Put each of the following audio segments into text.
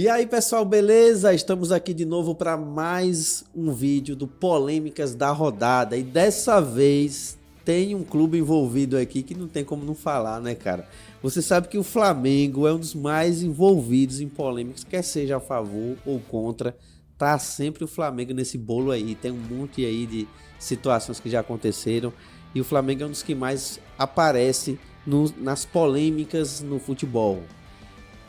E aí, pessoal, beleza? Estamos aqui de novo para mais um vídeo do Polêmicas da Rodada. E dessa vez tem um clube envolvido aqui que não tem como não falar, né, cara? Você sabe que o Flamengo é um dos mais envolvidos em polêmicas, quer seja a favor ou contra. Tá sempre o Flamengo nesse bolo aí. Tem um monte aí de situações que já aconteceram. E o Flamengo é um dos que mais aparece nas polêmicas no futebol.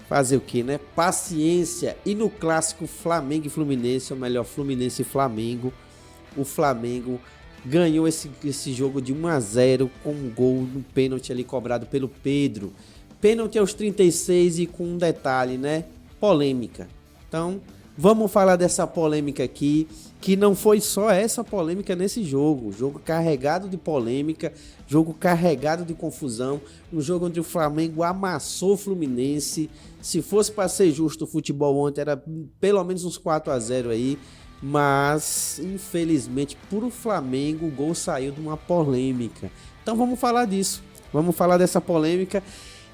Fazer o que, né? Paciência. E no clássico Flamengo e Fluminense, ou melhor, Fluminense e Flamengo, o Flamengo ganhou esse jogo de 1-0 com um gol no pênalti ali cobrado pelo Pedro. Pênalti aos 36 e com um detalhe, né? Polêmica. Então, vamos falar dessa polêmica aqui, que não foi só essa polêmica nesse jogo. Jogo carregado de polêmica, jogo carregado de confusão, um jogo onde o Flamengo amassou o Fluminense. Se fosse para ser justo, o futebol ontem era pelo menos uns 4-0 aí, mas infelizmente para o Flamengo o gol saiu de uma polêmica. Então vamos falar disso, vamos falar dessa polêmica.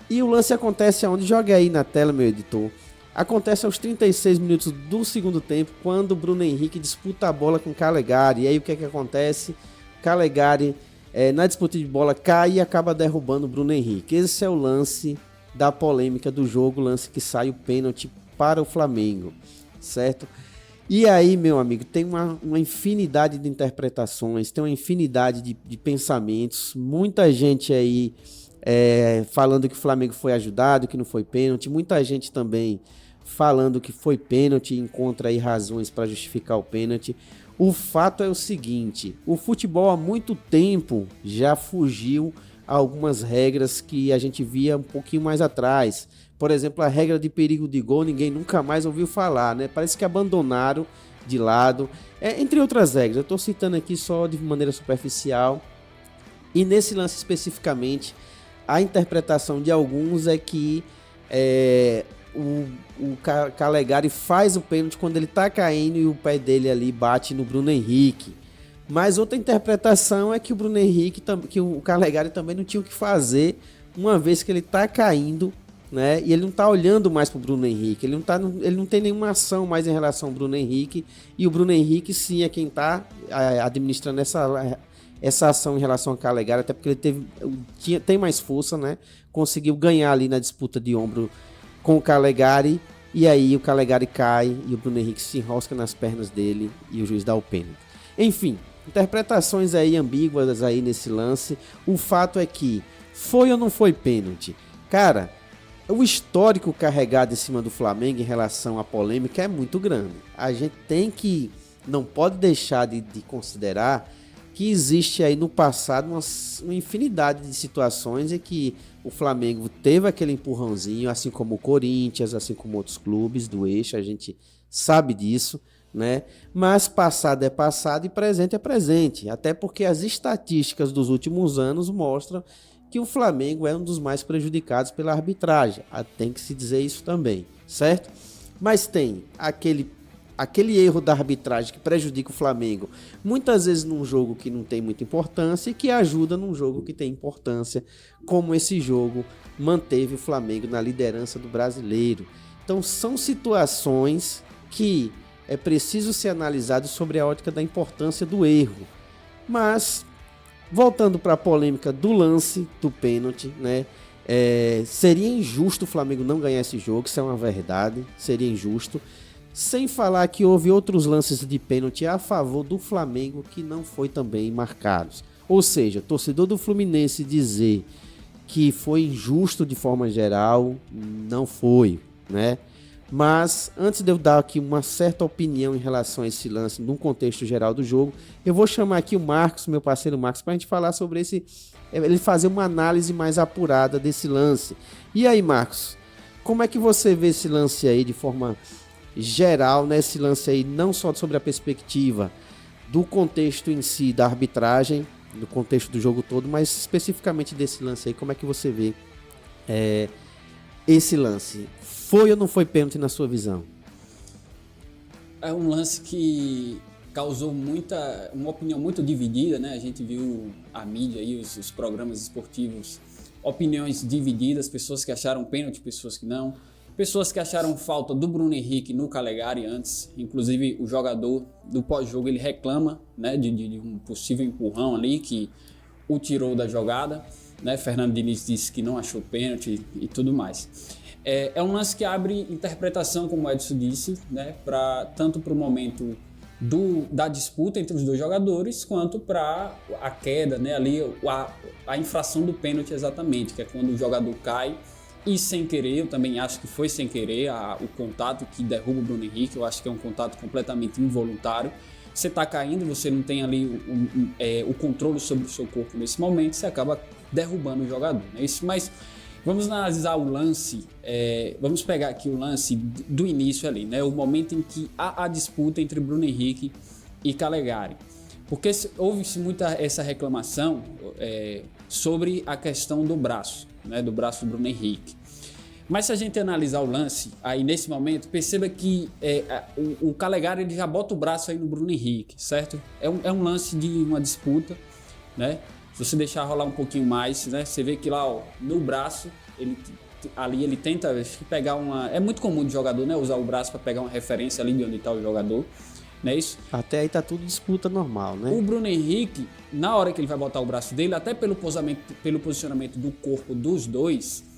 E o lance acontece aonde? Joga aí na tela, meu editor. Acontece aos 36 minutos do segundo tempo, quando o Bruno Henrique disputa a bola com o Calegari. E aí o que é que acontece? Calegari, na disputa de bola, cai e acaba derrubando o Bruno Henrique. Esse é o lance da polêmica do jogo, lance que sai o pênalti para o Flamengo, certo? E aí, meu amigo, tem uma infinidade de interpretações, tem uma infinidade de pensamentos, muita gente aí falando que o Flamengo foi ajudado, que não foi pênalti, muita gente também falando que foi pênalti e encontra aí razões para justificar o pênalti. O fato é o seguinte, o futebol há muito tempo já fugiu a algumas regras que a gente via um pouquinho mais atrás. Por exemplo, a regra de perigo de gol, ninguém nunca mais ouviu falar, né? Parece que abandonaram de lado, entre outras regras. Eu estou citando aqui só de maneira superficial. E nesse lance especificamente, a interpretação de alguns é que o Calegari faz o pênalti quando ele tá caindo e o pé dele ali bate no Bruno Henrique. Mas outra interpretação é que o Bruno Henrique, que o Calegari também não tinha o que fazer, uma vez que ele tá caindo, né? E ele não tá olhando mais pro Bruno Henrique, ele não tem nenhuma ação mais em relação ao Bruno Henrique, e o Bruno Henrique sim é quem tá administrando essa ação em relação ao Calegari, até porque ele tem mais força, né? Conseguiu ganhar ali na disputa de ombro com o Calegari, e aí o Calegari cai e o Bruno Henrique se enrosca nas pernas dele e o juiz dá o pênalti. Enfim, interpretações aí ambíguas aí nesse lance. O fato é que foi ou não foi pênalti? Cara, o histórico carregado em cima do Flamengo em relação à polêmica é muito grande. A gente não pode deixar de considerar que existe aí no passado uma infinidade de situações em que o Flamengo teve aquele empurrãozinho, assim como o Corinthians, assim como outros clubes do eixo, a gente sabe disso, né? Mas passado é passado e presente é presente, até porque as estatísticas dos últimos anos mostram que o Flamengo é um dos mais prejudicados pela arbitragem, tem que se dizer isso também, certo? Mas tem aquele erro da arbitragem que prejudica o Flamengo, muitas vezes num jogo que não tem muita importância e que ajuda num jogo que tem importância, como esse jogo manteve o Flamengo na liderança do Brasileiro. Então são situações que é preciso ser analisado sobre a ótica da importância do erro. Mas, voltando para a polêmica do lance do pênalti, né? Seria injusto o Flamengo não ganhar esse jogo, isso é uma verdade, seria injusto. Sem falar que houve outros lances de pênalti a favor do Flamengo que não foi também marcados. Ou seja, torcedor do Fluminense dizer que foi injusto de forma geral, não foi, né? Mas antes de eu dar aqui uma certa opinião em relação a esse lance, num contexto geral do jogo, eu vou chamar aqui o Marcos, meu parceiro Marcos, para a gente falar sobre ele fazer uma análise mais apurada desse lance. E aí, Marcos, como é que você vê esse lance aí de forma geral, né? Esse lance aí não só sobre a perspectiva do contexto em si, da arbitragem, do contexto do jogo todo, mas especificamente desse lance aí, como é que você vê esse lance? Foi ou não foi pênalti na sua visão? É um lance que causou uma opinião muito dividida, né? A gente viu a mídia e os programas esportivos, opiniões divididas, pessoas que acharam pênalti, pessoas que não. pessoas que acharam falta do Bruno Henrique no Calegari antes, inclusive o jogador do pós-jogo ele reclama, né, de um possível empurrão ali que o tirou da jogada, né? Fernando Diniz disse que não achou pênalti e tudo mais. É um lance que abre interpretação, como o Edson disse, né, tanto para o momento da disputa entre os dois jogadores, quanto para a queda, né, ali, a infração do pênalti exatamente, que é quando o jogador cai e sem querer, eu também acho que foi sem querer o contato que derruba o Bruno Henrique, eu acho que é um contato completamente involuntário. Você está caindo, você não tem ali o controle sobre o seu corpo nesse momento, você acaba derrubando o jogador, né? Mas vamos analisar o lance, vamos pegar aqui o lance do início ali, né? O momento em que há a disputa entre Bruno Henrique e Calegari. Porque houve-se muita essa reclamação sobre a questão do braço, né? Do braço do Bruno Henrique. Mas se a gente analisar o lance, aí nesse momento, perceba que o Calegari ele já bota o braço aí no Bruno Henrique, certo? É um lance de uma disputa, né? Se você deixar rolar um pouquinho mais, né? Você vê que lá, ó, no braço, ele tenta pegar uma... É muito comum de jogador, né? Usar o braço para pegar uma referência ali de onde está o jogador, não é isso? Até aí tá tudo disputa normal, né? O Bruno Henrique, na hora que ele vai botar o braço dele, até pelo posicionamento do corpo dos dois,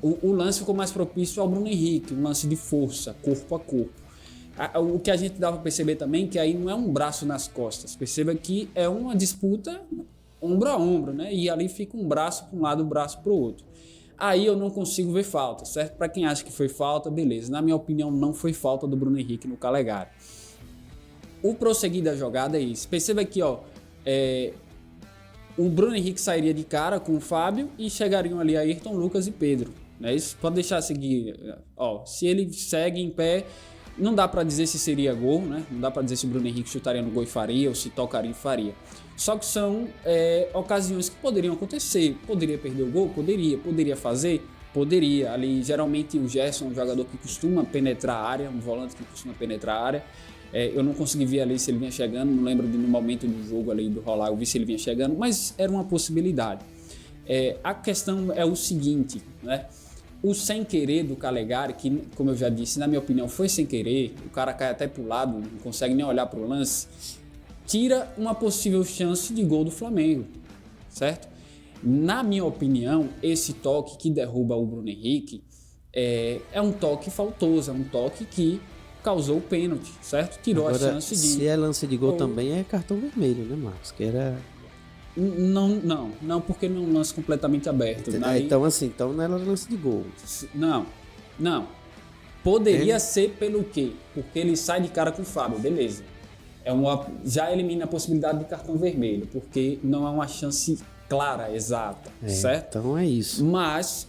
o lance ficou mais propício ao Bruno Henrique, um lance de força, corpo a corpo. O que a gente dá para perceber também que aí não é um braço nas costas. Perceba que é uma disputa ombro a ombro, né? E ali fica um braço para um lado, um braço para o outro. Aí eu não consigo ver falta, certo? Para quem acha que foi falta, beleza. Na minha opinião, não foi falta do Bruno Henrique no Calegari. O prosseguir da jogada é isso. Perceba aqui, ó, o Bruno Henrique sairia de cara com o Fábio e chegariam ali Ayrton, Lucas e Pedro. Né? Isso pode deixar seguir. Ó, se ele segue em pé, não dá para dizer se seria gol, né? Não dá para dizer se o Bruno Henrique chutaria no gol e faria ou se tocaria e faria. Só que são ocasiões que poderiam acontecer. Poderia perder o gol? Poderia fazer? Poderia. Ali, geralmente, o Gerson é um jogador que costuma penetrar a área, um volante que costuma penetrar a área. Eu não consegui ver ali se ele vinha chegando, não lembro no momento do jogo ali do rolar, eu vi se ele vinha chegando, mas era uma possibilidade. A questão é o seguinte, né? O sem querer do Calegari, que, como eu já disse, na minha opinião foi sem querer, o cara cai até pro lado, não consegue nem olhar pro lance, tira uma possível chance de gol do Flamengo, certo? Na minha opinião, esse toque que derruba o Bruno Henrique é um toque faltoso, é um toque que causou o pênalti, certo? Tirou agora, a chance de... Se é lance de gol também é cartão vermelho, né, Marcos? Que era... Não, porque não é um lance completamente aberto. Então não era lance de gol. Não. Poderia ser pelo quê? Porque ele sai de cara com o Fábio, beleza. Já elimina a possibilidade de cartão vermelho, porque não é uma chance clara, exata, certo? Então é isso. Mas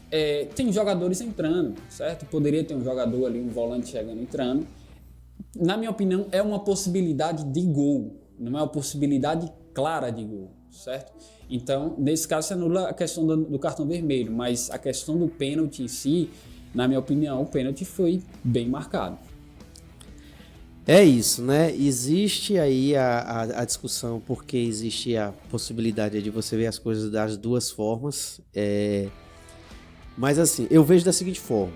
tem jogadores entrando, certo? Poderia ter um jogador ali, um volante chegando, entrando. Na minha opinião, é uma possibilidade de gol, não é uma possibilidade clara de gol, certo? Então, nesse caso, se anula a questão do cartão vermelho, mas a questão do pênalti em si, na minha opinião, o pênalti foi bem marcado. É isso, né? Existe aí a discussão porque existe a possibilidade de você ver as coisas das duas formas. Mas assim, eu vejo da seguinte forma.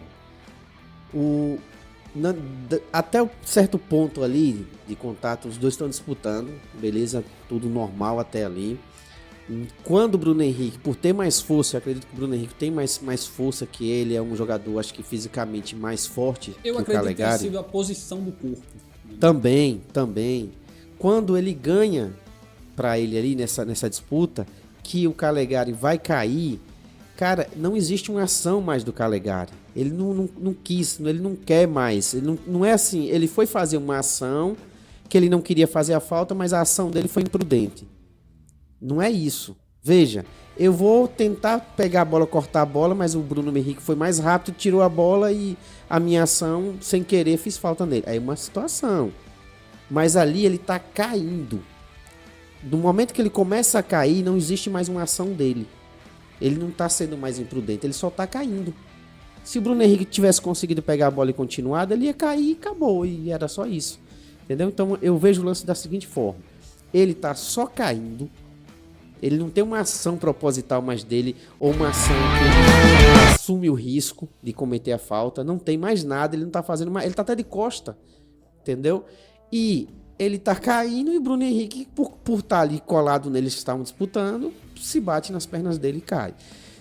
Até um certo ponto ali de contato, os dois estão disputando, beleza? Tudo normal até ali. Quando o Bruno Henrique, por ter mais força, eu acredito que o Bruno Henrique tem mais força que ele, é um jogador, acho que fisicamente mais forte que o Calegari. Eu acredito que tenha sido a posição do corpo. Também. Quando ele ganha para ele ali nessa disputa, que o Calegari vai cair, cara, não existe uma ação mais do Calegari. Ele não quis, ele não quer mais. Ele não é assim, ele foi fazer uma ação que ele não queria fazer a falta, mas a ação dele foi imprudente. Não é isso. Veja, eu vou tentar pegar a bola, cortar a bola, mas o Bruno Henrique foi mais rápido, tirou a bola e a minha ação, sem querer, fiz falta nele. Aí é uma situação. Mas ali ele tá caindo. No momento que ele começa a cair, não existe mais uma ação dele. Ele não tá sendo mais imprudente, ele só tá caindo. Se o Bruno Henrique tivesse conseguido pegar a bola e continuado, ele ia cair e acabou. E era só isso. Entendeu? Então eu vejo o lance da seguinte forma. Ele tá só caindo. Ele não tem uma ação proposital mais dele, ou uma ação que assume o risco de cometer a falta, não tem mais nada, ele não tá fazendo mais, ele tá até de costa, entendeu? E ele tá caindo e o Bruno Henrique, por estar ali colado neles que estavam disputando, se bate nas pernas dele e cai.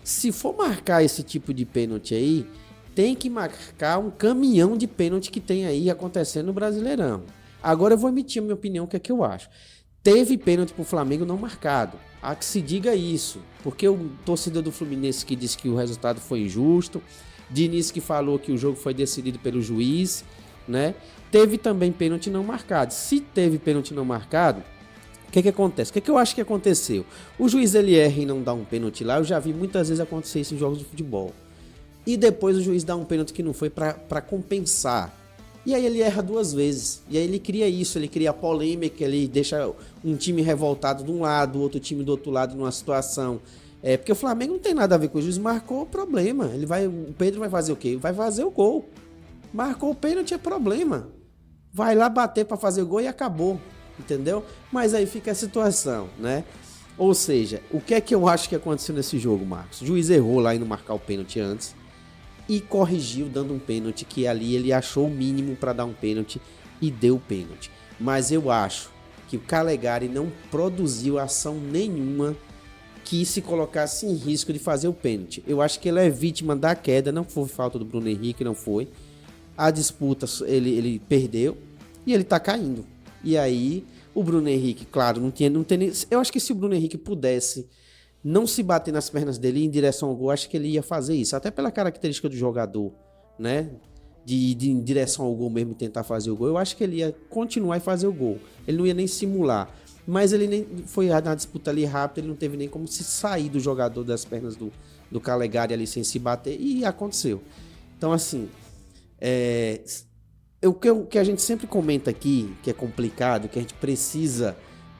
Se for marcar esse tipo de pênalti aí, tem que marcar um caminhão de pênalti que tem aí acontecendo no Brasileirão. Agora eu vou emitir a minha opinião, o que é que eu acho. Teve pênalti pro Flamengo não marcado. Há que se diga isso. Porque o torcedor do Fluminense que disse que o resultado foi injusto. Diniz que falou que o jogo foi decidido pelo juiz, né? Teve também pênalti não marcado. Se teve pênalti não marcado, o que acontece? O que eu acho que aconteceu? O juiz ele erra e não dá um pênalti lá. Eu já vi muitas vezes acontecer isso em jogos de futebol. E depois o juiz dá um pênalti que não foi para compensar. E aí ele erra 2 vezes. E aí ele cria isso, ele cria polêmica, ele deixa um time revoltado de um lado, o outro time do outro lado numa situação. Porque o Flamengo não tem nada a ver com o juiz, marcou o problema. O Pedro vai fazer o quê? Vai fazer o gol. Marcou o pênalti, é problema. Vai lá bater para fazer o gol e acabou. Entendeu? Mas aí fica a situação, né? Ou seja, o que é que eu acho que aconteceu nesse jogo, Marcos? O juiz errou lá em não marcar o pênalti antes. E corrigiu dando um pênalti que ali ele achou o mínimo para dar um pênalti e deu o pênalti. Mas eu acho que o Calegari não produziu ação nenhuma que se colocasse em risco de fazer o pênalti. Eu acho que ele é vítima da queda, não foi falta do Bruno Henrique, não foi. A disputa ele perdeu e ele tá caindo. E aí o Bruno Henrique, claro, não tem nem, eu acho que se o Bruno Henrique pudesse não se bater nas pernas dele em direção ao gol, acho que ele ia fazer isso. Até pela característica do jogador, né? De em direção ao gol mesmo tentar fazer o gol. Eu acho que ele ia continuar e fazer o gol. Ele não ia nem simular. Mas ele nem foi na disputa ali rápido, ele não teve nem como se sair do jogador das pernas do Calegari ali sem se bater. E aconteceu. Então, assim, o que a gente sempre comenta aqui, que é complicado, que a gente precisa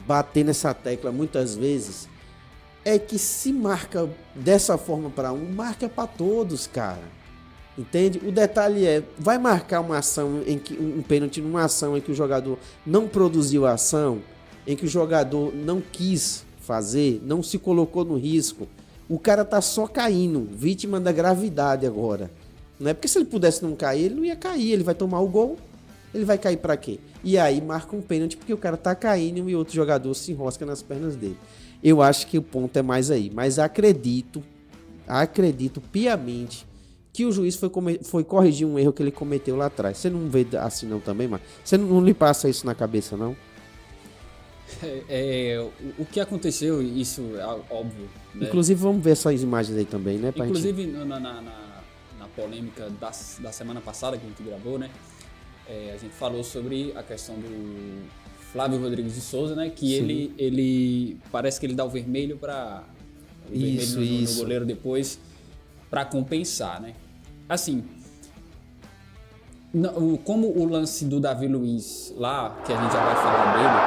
bater nessa tecla muitas vezes, é que se marca dessa forma para um, marca para todos, cara. Entende? O detalhe vai marcar uma ação em que um pênalti numa ação em que o jogador não produziu a ação, em que o jogador não quis fazer, não se colocou no risco. O cara tá só caindo, vítima da gravidade agora. Não é porque se ele pudesse não cair, ele não ia cair, ele vai tomar o gol. Ele vai cair para quê? E aí marca um pênalti porque o cara tá caindo e outro jogador se enrosca nas pernas dele. Eu acho que o ponto é mais aí. Mas acredito piamente que o juiz foi corrigir um erro que ele cometeu lá atrás. Você não vê assim não também, mano? Você não lhe passa isso na cabeça, não? O que aconteceu, isso é óbvio. Né? Inclusive, vamos ver essas imagens aí também, né? Inclusive, na polêmica da semana passada que a gente gravou, né? A gente falou sobre a questão do Flávio Rodrigues de Souza, né? Que ele parece que ele dá o vermelho para no goleiro depois para compensar, né? Assim, como o lance do Davi Luiz lá, que a gente já vai falar dele,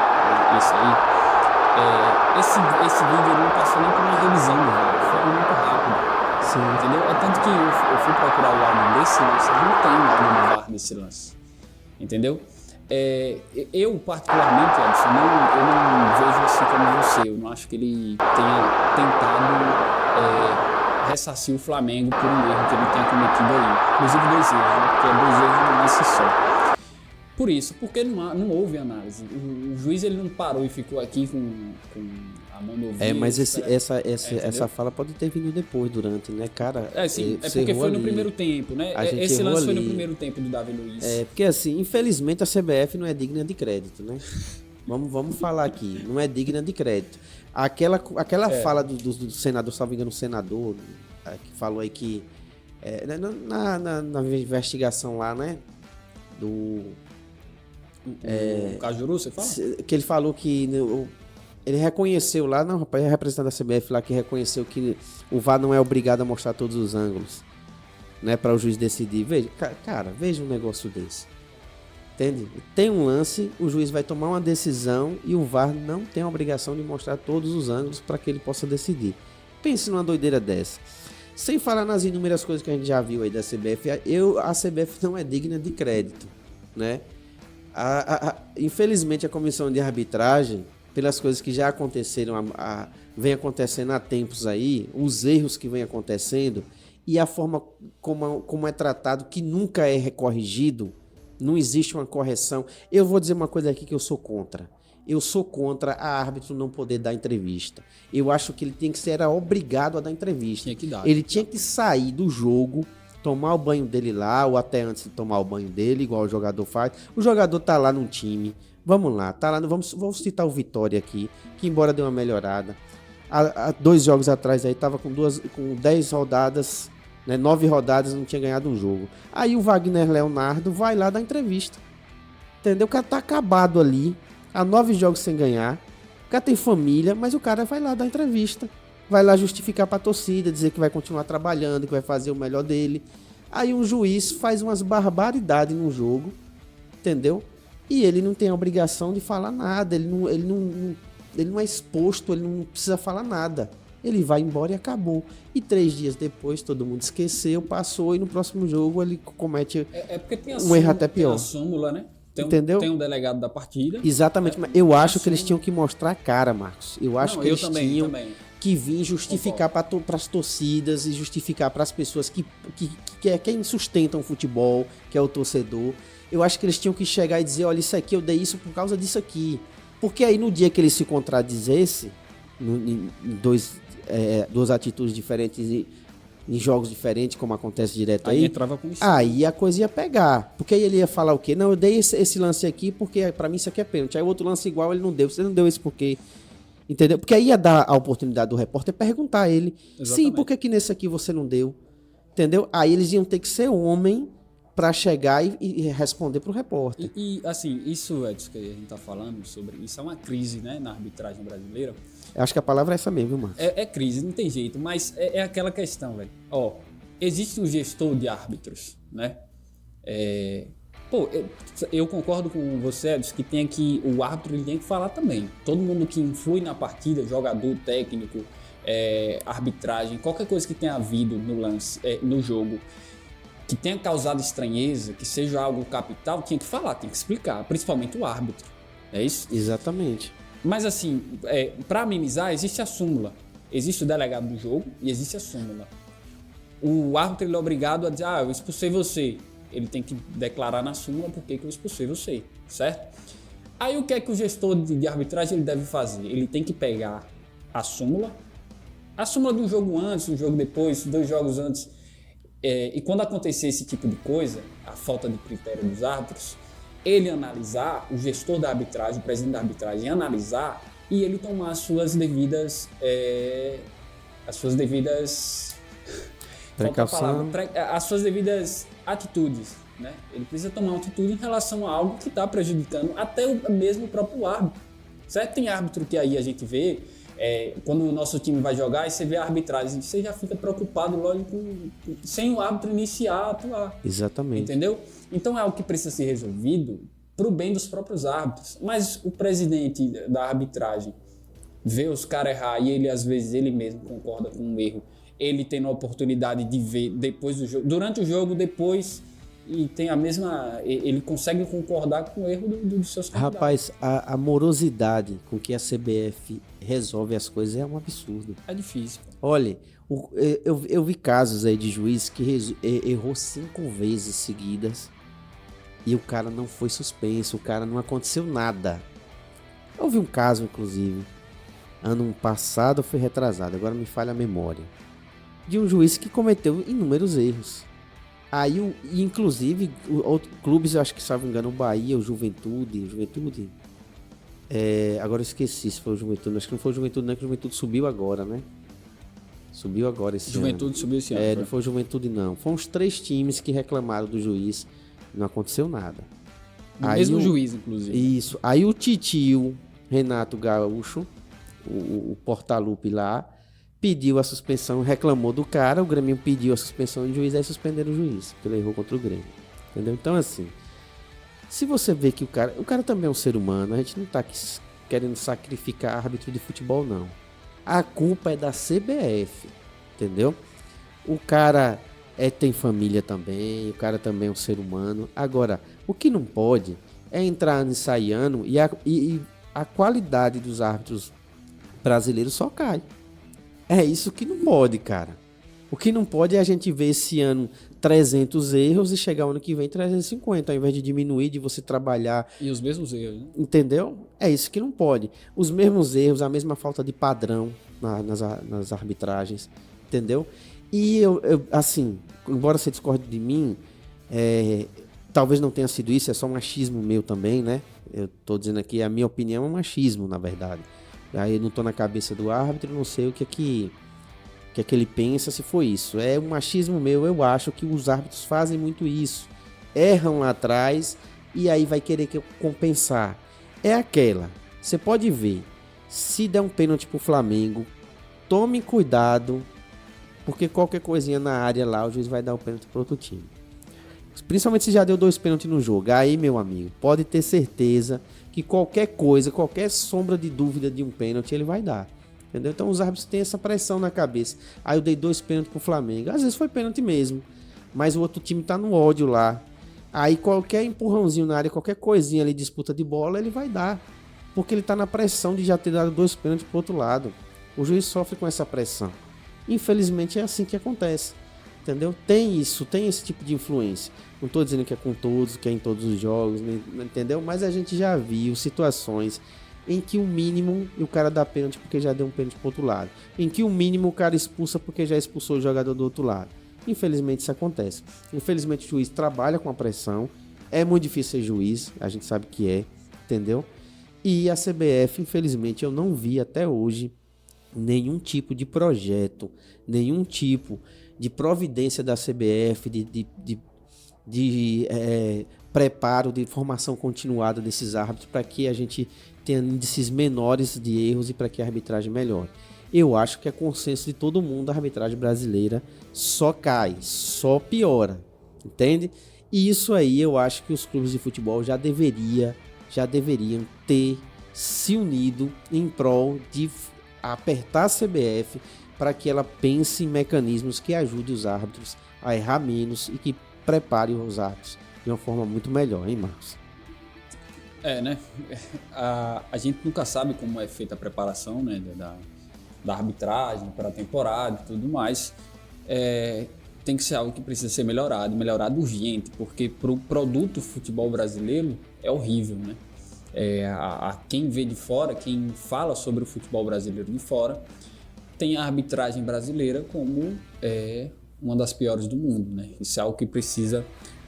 esse vídeo ele não passou nem por uma revisão, velho. Foi muito rápido. Sim. Entendeu? É tanto que eu fui procurar o áudio desse lance, não tem o áudio no VAR desse lance. Entendeu? Eu, particularmente, Edson, eu não vejo assim como você. Eu não acho que ele tenha tentado ressarcir o Flamengo por um erro que ele tenha cometido aí. Inclusive 2 erros, né? Porque 2 erros num lance só. Por isso, porque não houve análise. O juiz ele não parou e ficou aqui com a mão no ouvido. Mas essa fala pode ter vindo depois, durante, né, cara? Sim, porque foi no primeiro tempo, né? Esse lance foi no primeiro tempo do Davi Luiz. Porque assim, infelizmente a CBF não é digna de crédito, né? Vamos falar aqui, não é digna de crédito. Aquela fala do senador, salvo engano, o senador, que falou aí que na investigação lá, né, o Cajuru, você fala? Que ele falou que ele reconheceu lá, não, rapaz, é representante da CBF lá que reconheceu que o VAR não é obrigado a mostrar todos os ângulos, né, para o juiz decidir. Veja, cara, veja um negócio desse. Entende? Tem um lance, o juiz vai tomar uma decisão e o VAR não tem a obrigação de mostrar todos os ângulos para que ele possa decidir. Pense numa doideira dessa. Sem falar nas inúmeras coisas que a gente já viu aí da CBF, a CBF não é digna de crédito, né? Infelizmente a comissão de arbitragem, pelas coisas que já aconteceram, vem acontecendo há tempos aí, os erros que vem acontecendo, e a forma como é tratado, que nunca é corrigido, não existe uma correção. Eu vou dizer uma coisa aqui que eu sou contra. Eu sou contra a árbitro não poder dar entrevista. Eu acho que ele era obrigado a dar entrevista. Tinha que dar. Ele tinha que sair do jogo, tomar o banho dele lá, ou até antes de tomar o banho dele, igual o jogador faz. O jogador tá lá num time, vamos lá, tá lá, vamos citar o Vitória aqui, que embora dê uma melhorada, há 2 jogos atrás aí tava com 10 rodadas, né, 9 rodadas, não tinha ganhado um jogo. Aí o Wagner Leonardo vai lá dar entrevista, entendeu? O cara tá acabado ali, há 9 jogos sem ganhar, o cara tem família, mas o cara vai lá dar entrevista, vai lá justificar pra torcida, dizer que vai continuar trabalhando, que vai fazer o melhor dele. Aí um juiz faz umas barbaridades no jogo, entendeu? E ele não tem a obrigação de falar nada, ele não é exposto, ele não precisa falar nada. Ele vai embora e acabou. E 3 dias depois todo mundo esqueceu, passou, e no próximo jogo ele comete porque tem um erro até pior. Tem a súmula, né? Entendeu? Tem um delegado da partida. Exatamente, mas eu acho que eles tinham que mostrar a cara, Marcos. Eu acho que eles tinham que vir justificar para as torcidas e justificar para as pessoas que quem sustentam o futebol, que é o torcedor. Eu acho que eles tinham que chegar e dizer, olha, isso aqui eu dei isso por causa disso aqui. Porque aí no dia que ele se contradizesse, em duas atitudes diferentes, em jogos diferentes, como acontece direto aí, entrava com isso. Aí a coisa ia pegar. Porque aí ele ia falar o quê? Não, eu dei esse lance aqui porque pra mim isso aqui é pênalti. Aí o outro lance igual ele não deu. Você não deu esse porque... Entendeu? Porque aí ia dar a oportunidade do repórter perguntar a ele. Exatamente. Sim, por que nesse aqui você não deu? Entendeu? Aí eles iam ter que ser homem pra chegar e responder pro repórter. E assim, isso, Edson, que a gente tá falando sobre... Isso é uma crise, né, na arbitragem brasileira. Eu acho que a palavra é essa mesmo, viu, Marcos? É crise, não tem jeito, mas é aquela questão, velho. Ó, existe um gestor de árbitros, né? Eu concordo com você, Edson, que o árbitro ele tem que falar também. Todo mundo que influi na partida, jogador, técnico, arbitragem, qualquer coisa que tenha havido no lance, no jogo, que tenha causado estranheza, que seja algo capital, tinha que falar, tem que explicar, principalmente o árbitro. É isso? Exatamente. Mas assim, para amenizar, existe a súmula. Existe o delegado do jogo e existe a súmula. O árbitro ele é obrigado a dizer, eu expulsei você. Ele tem que declarar na súmula por que eu expulsei você, certo? Aí o que é que o gestor de arbitragem ele deve fazer? Ele tem que pegar a súmula de um jogo antes, um jogo depois, 2 jogos antes. E quando acontecer esse tipo de coisa, a falta de critério dos árbitros, ele analisar, o gestor da arbitragem, o presidente da arbitragem analisar e ele tomar as suas devidas precaução, as suas devidas atitudes, né? Ele precisa tomar uma atitude em relação a algo que está prejudicando até mesmo o próprio árbitro, certo? Tem árbitro que aí a gente vê, quando o nosso time vai jogar e você vê a arbitragem, você já fica preocupado logo sem o árbitro iniciar a atuar. Exatamente. Entendeu? Então é algo que precisa ser resolvido para o bem dos próprios árbitros. Mas o presidente da arbitragem vê os caras errar e ele, às vezes, ele mesmo concorda com um erro. Ele tem a oportunidade de ver depois do jogo, durante o jogo, depois, e tem a mesma... Ele consegue concordar com o erro dos seus candidatos. Rapaz, a morosidade com que a CBF resolve as coisas é um absurdo. É difícil. Olha, eu vi casos aí de juiz que errou 5 vezes seguidas e o cara não foi suspenso, o cara não aconteceu nada. Eu vi um caso, inclusive, ano passado ou foi retrasado, agora me falha a memória, de um juiz que cometeu inúmeros erros. Aí, inclusive, clubes, eu acho que, se não me engano, o Bahia, o Juventude, agora eu esqueci se foi o Juventude, acho que não foi o Juventude, não, que o Juventude subiu agora, né? Subiu agora esse ano. Juventude subiu esse ano. Não foi o Juventude, não. Foram os 3 times que reclamaram do juiz, não aconteceu nada. Mesmo juiz, inclusive. Isso. Aí o titio Renato Gaúcho, o Portalupe lá, pediu a suspensão, reclamou do cara, o Grêmio pediu a suspensão do juiz, aí suspenderam o juiz, porque ele errou contra o Grêmio. Entendeu? Então, assim, se você vê que o cara também é um ser humano, a gente não tá aqui querendo sacrificar árbitro de futebol, não. A culpa é da CBF, entendeu? O cara tem família também, o cara também é um ser humano. Agora, o que não pode é entrar ano e sair ano e a qualidade dos árbitros brasileiros só cai. É isso que não pode, cara. O que não pode é a gente ver esse ano 300 erros e chegar o ano que vem 350, ao invés de diminuir, de você trabalhar. E os mesmos erros, né? Entendeu? É isso que não pode. Os mesmos erros, a mesma falta de padrão nas arbitragens, entendeu? E assim, embora você discorde de mim, talvez não tenha sido isso, é só um machismo meu também, né? Eu tô dizendo aqui, a minha opinião é um machismo, na verdade. Aí eu não tô na cabeça do árbitro, não sei o que é que ele pensa se foi isso. É um machismo meu, eu acho que os árbitros fazem muito isso. Erram lá atrás e aí vai querer compensar. É aquela, você pode ver, se der um pênalti pro Flamengo, tome cuidado, porque qualquer coisinha na área lá, o juiz vai dar o pênalti pro outro time. Principalmente se já deu 2 pênaltis no jogo. Aí, meu amigo, pode ter certeza que qualquer coisa, qualquer sombra de dúvida de um pênalti, ele vai dar. Entendeu? Então os árbitros têm essa pressão na cabeça. Aí eu dei 2 pênaltis pro Flamengo. Às vezes foi pênalti mesmo, mas o outro time tá no ódio lá. Aí qualquer empurrãozinho na área, qualquer coisinha ali, disputa de bola, ele vai dar. Porque ele tá na pressão de já ter dado 2 pênaltis pro outro lado. O juiz sofre com essa pressão. Infelizmente é assim que acontece. Entendeu? Tem esse tipo de influência. Não tô dizendo que é com todos, que é em todos os jogos, entendeu? Mas a gente já viu situações em que o mínimo o cara dá pênalti porque já deu um pênalti pro outro lado. Em que o mínimo o cara expulsa porque já expulsou o jogador do outro lado. Infelizmente isso acontece. Infelizmente o juiz trabalha com a pressão. É muito difícil ser juiz, a gente sabe que é, entendeu? E a CBF, infelizmente, eu não vi até hoje nenhum tipo de projeto, nenhum tipo de providência da CBF, de preparo, de formação continuada desses árbitros para que a gente tenha índices menores de erros e para que a arbitragem melhore. Eu acho que é consenso de todo mundo, a arbitragem brasileira só cai, só piora, entende? E isso aí eu acho que os clubes de futebol já deveriam ter se unido em prol de apertar a CBF para que ela pense em mecanismos que ajudem os árbitros a errar menos e que prepare os árbitros de uma forma muito melhor, hein, Marcos? Né? A gente nunca sabe como é feita a preparação, né, da arbitragem para a temporada e tudo mais. Tem que ser algo que precisa ser melhorado urgente, porque para o produto futebol brasileiro é horrível, né? Quem vê de fora, quem fala sobre o futebol brasileiro de fora, tem a arbitragem brasileira como uma das piores do mundo, né? Isso é algo que precisa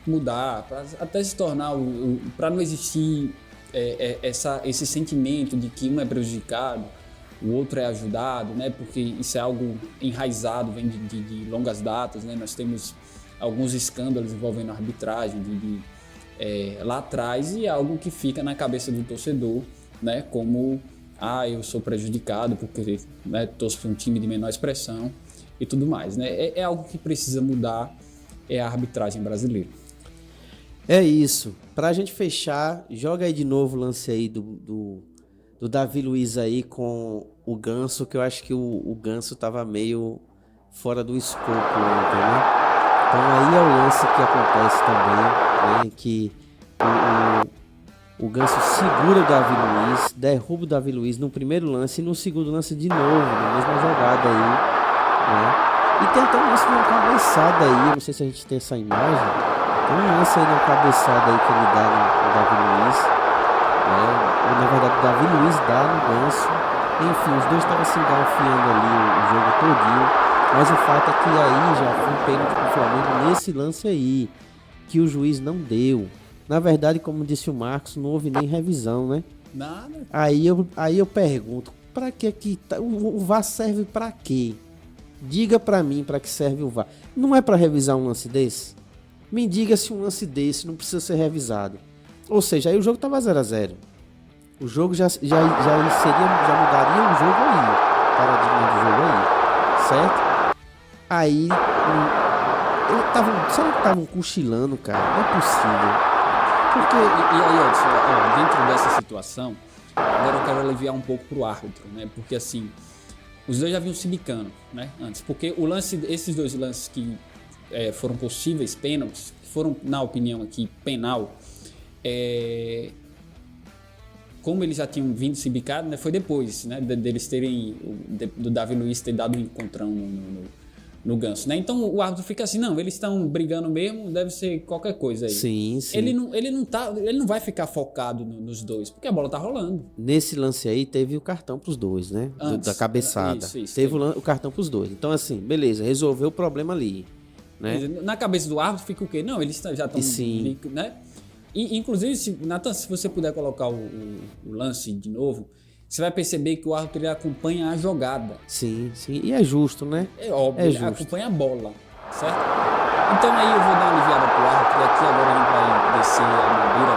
mudar, até se tornar, para não existir esse sentimento de que um é prejudicado, o outro é ajudado, né? Porque isso é algo enraizado, vem de longas datas, né? Nós temos alguns escândalos envolvendo a arbitragem lá atrás e é algo que fica na cabeça do torcedor, né? Como eu sou prejudicado porque, né, torço para um time de menor expressão e tudo mais, né? É algo que precisa mudar, é a arbitragem brasileira. É isso. Pra gente fechar, joga aí de novo o lance aí do Davi Luiz aí com o Ganso, que eu acho que o Ganso tava meio fora do escopo ontem, né? Então aí é o lance que acontece também, né? Que o Ganso segura o Davi Luiz, derruba o Davi Luiz no primeiro lance e no segundo lance de novo, na mesma jogada aí, né? E tem até um lance de uma cabeçada aí, não sei se a gente tem essa imagem. Tem um lance aí na cabeçada aí que ele dá no Davi Luiz, né? Ou, na verdade, o Davi Luiz dá no Ganso. Enfim, os dois estavam se engalfiando ali o jogo todinho. Mas o fato é que aí já foi um pênalti pro Flamengo nesse lance aí, que o juiz não deu. Na verdade, como disse o Marcos, não houve nem revisão, né? Nada. Aí eu pergunto, pra que o VAR serve pra quê? Diga pra mim pra que serve o VAR. Não é pra revisar um lance desse? Me diga se um lance desse não precisa ser revisado. Ou seja, aí o jogo tava 0-0. O jogo já mudaria o jogo aí. O paradigma do jogo aí. Certo? Aí. Será que estavam cochilando, cara? Não é possível. Porque, e aí, Edson, dentro dessa situação, agora eu quero aliviar um pouco pro árbitro, né? Porque assim, os dois já vinham se bicando, né? Antes. Porque esses dois lances que foram possíveis pênaltis, que foram, na opinião aqui, penal, como eles já tinham vindo se bicado, né, foi depois, né, deles terem, do Davi Luiz ter dado um encontrão no Ganso, né? Então o árbitro fica assim, não, eles estão brigando mesmo, deve ser qualquer coisa aí. Sim, sim. Ele não vai ficar focado nos dois, porque a bola tá rolando. Nesse lance aí, teve o cartão pros dois, né? Da cabeçada. Isso, teve o cartão pros dois. Então, assim, beleza, resolveu o problema ali, né? Na cabeça do árbitro fica o quê? Não, eles já estão... Sim. Né? E, inclusive, Nathan, se você puder colocar o lance de novo, você vai perceber que o árbitro ele acompanha a jogada. Sim, sim. E é justo, né? É óbvio, É ele justo. acompanha a bola, certo? Então aí eu vou dar uma aliviada pro árbitro, e aqui agora a gente vai descer a madeira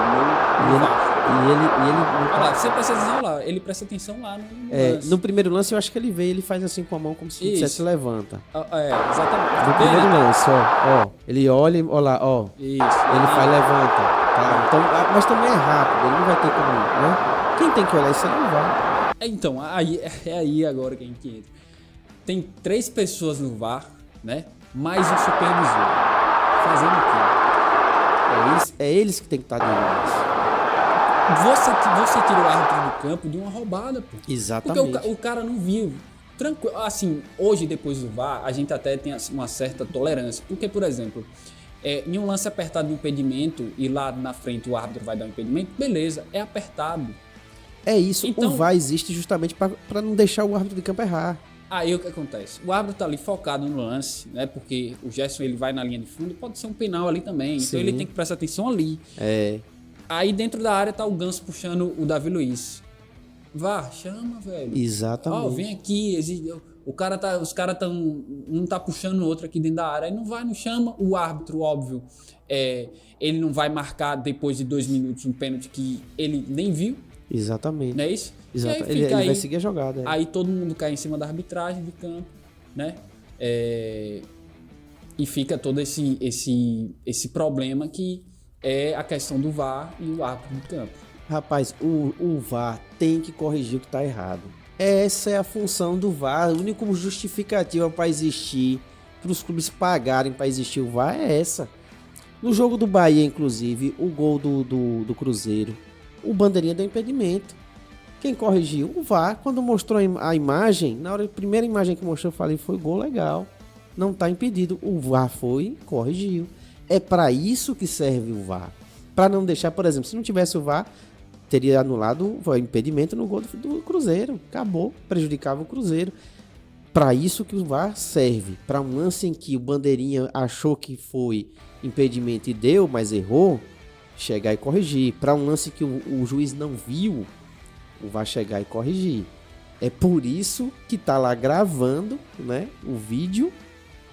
no VAR. E ele Olha lá, você presta atenção lá, ele presta atenção lá no lance. no primeiro lance, eu acho que ele veio, ele faz assim com a mão, como se dissesse levanta. Exatamente. No primeiro lance, ó. Ele olha, ó lá, ó. Isso. Ele faz levanta. Tá? Então, mas também é rápido, ele não vai ter como, né? Quem tem que olhar isso aí não vai. Então, aí agora que a gente entra. Tem 3 pessoas no VAR, né? Mais um supervisor. Fazendo o quê? É eles que tem que estar de olho. Você tira o árbitro do campo de uma roubada, pô. Exatamente. Porque o cara não viu. Tranquilo. Assim, hoje, depois do VAR, a gente até tem uma certa tolerância. Porque, por exemplo, em um lance apertado de impedimento e lá na frente o árbitro vai dar um impedimento, beleza, é apertado. É isso, então, o VAR existe justamente para não deixar o árbitro de campo errar. Aí o que acontece? O árbitro tá ali focado no lance, né? Porque o Gerson ele vai na linha de fundo, pode ser um penal ali também. Sim. Então ele tem que prestar atenção ali. É. Aí dentro da área tá o Ganso puxando o Davi Luiz. Vá, chama, velho. Exatamente. Ó, vem aqui. Os caras tão. Um tá puxando o outro aqui dentro da área. Aí não chama. O árbitro, óbvio, ele não vai marcar depois de 2 minutos um pênalti que ele nem viu. Exatamente. Não é isso? Exato. Ele vai seguir a jogada. Aí todo mundo cai em cima da arbitragem de campo, né? E fica todo esse problema que é a questão do VAR e o árbitro de campo. Rapaz, o VAR tem que corrigir o que está errado. Essa é a função do VAR. A única justificativa para existir, para os clubes pagarem para existir o VAR é essa. No jogo do Bahia, inclusive, o gol do Cruzeiro, o bandeirinha deu impedimento. Quem corrigiu? O VAR. Quando mostrou a imagem, a primeira imagem que mostrou, eu falei, foi gol legal. Não está impedido. O VAR foi, corrigiu. É para isso que serve o VAR. Para não deixar, por exemplo, se não tivesse o VAR, teria anulado o impedimento no gol do Cruzeiro. Acabou, prejudicava o Cruzeiro. Para isso que o VAR serve. Para um lance em que o bandeirinha achou que foi impedimento e deu, mas errou, chegar e corrigir. Para um lance que o juiz não viu, o VAR chegar e corrigir. É por isso que tá lá gravando, né, o vídeo,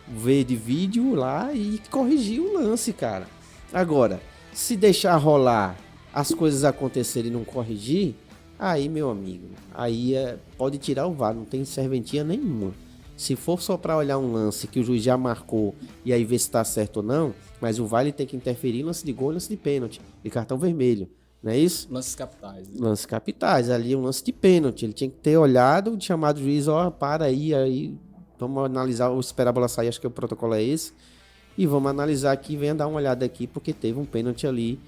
ver de vídeo lá e corrigir o lance, cara. Agora, se deixar rolar as coisas acontecerem e não corrigir, aí, meu amigo, aí pode tirar o VAR, não tem serventia nenhuma. Se for só para olhar um lance que o juiz já marcou e aí ver se tá certo ou não, mas o VAR ele tem que interferir em lance de gol e lance de pênalti, de cartão vermelho, não é isso? Lances capitais. Né? Lances capitais, ali um lance de pênalti, ele tinha que ter olhado, chamado o juiz, ó, para aí, vamos analisar, ou esperar a bola sair, acho que o protocolo é esse, e vamos analisar aqui, venha dar uma olhada aqui, porque teve um pênalti ali,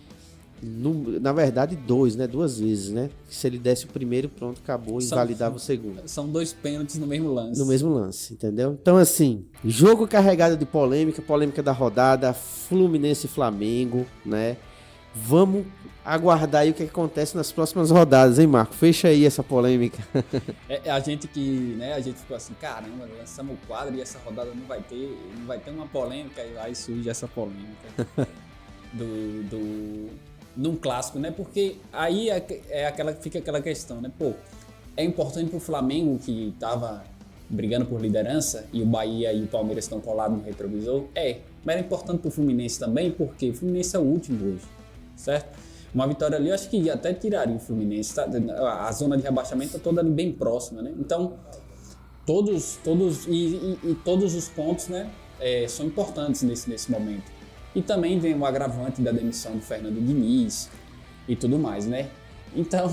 na verdade 2 vezes, né? Se ele desse o primeiro, pronto, acabou, invalidava o segundo. São 2 pênaltis no mesmo lance. No mesmo lance, entendeu? Então assim, jogo carregado de polêmica da rodada, Fluminense e Flamengo, né? Vamos aguardar aí o que acontece nas próximas rodadas, hein, Marco? Fecha aí essa polêmica. A gente ficou assim, caramba, lançamos o quadro e essa rodada não vai ter uma polêmica, e aí surge essa polêmica num clássico, né? Porque aí fica aquela questão, né? Pô, é importante pro Flamengo, que tava brigando por liderança, e o Bahia e o Palmeiras estão colados no retrovisor, mas é importante pro Fluminense também, porque o Fluminense é o último hoje, certo? Uma vitória ali, eu acho que até tiraria o Fluminense, tá? A zona de rebaixamento tá toda ali bem próxima, né? Então, todos os pontos, né, são importantes nesse momento. E também vem o agravante da demissão do Fernando Diniz e tudo mais, né? Então,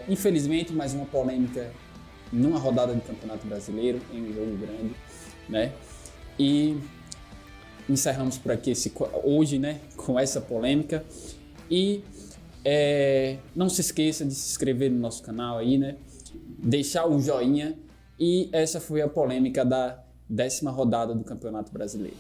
infelizmente, mais uma polêmica numa rodada de Campeonato Brasileiro, em um jogo grande, né? E encerramos por aqui hoje, né, com essa polêmica. E não se esqueça de se inscrever no nosso canal aí, né? Deixar o joinha. E essa foi a polêmica da 10ª rodada do Campeonato Brasileiro.